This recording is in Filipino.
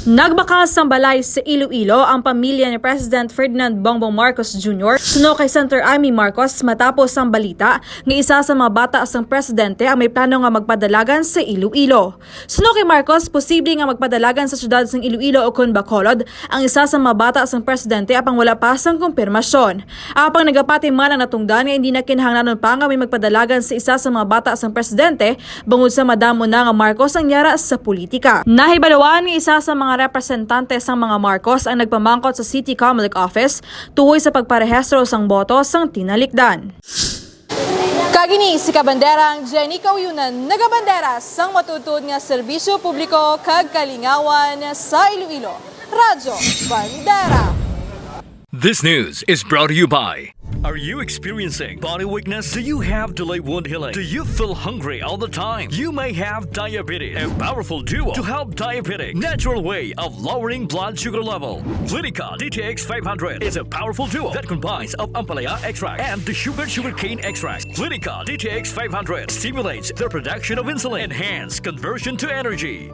Nagbakal sa Balay sa Iloilo ang pamilya ni President Ferdinand Bongbong Marcos Jr. suno kay Senator Amy Marcos matapos ang balita ng isa sa mga bataas ng presidente ang may plano nga magpadalagan sa Iloilo. Suno kay Marcos, posible nga magpadalagan sa syudad ng Iloilo o kun Bacolod ang isa sa mga bataas ng presidente apang wala pa sang kumpirmasyon. Apang nagapati man ang natungdan nga hindi na kinahanglan pa nga may magpadalagan sa isa sa mga bataas ng presidente bangod sa madamo na nga Marcos ang yara sa politika. Nahibalawaan ng isa sa mga representante sang mga Marcos ang nagpamangkot sa City Comelec Office tuhoy sa pagparehistro sang boto sang tinalikdan. Kagini si kabanderang Jenny Kauyunan nagabandera sang matutud nga serbisyo publiko kag kalingawan sa Iloilo. Radyo Bandera. This news is brought to you by. Are you experiencing body weakness? Do you have delayed wound healing? Do you feel hungry all the time? You may have diabetes. A powerful duo to help diabetic. Natural way of lowering blood sugar level. Clinica DTX 500 is a powerful duo that combines of Ampalaya extract and the sugarcane extract. Clinica DTX 500 stimulates the production of insulin, enhance conversion to energy.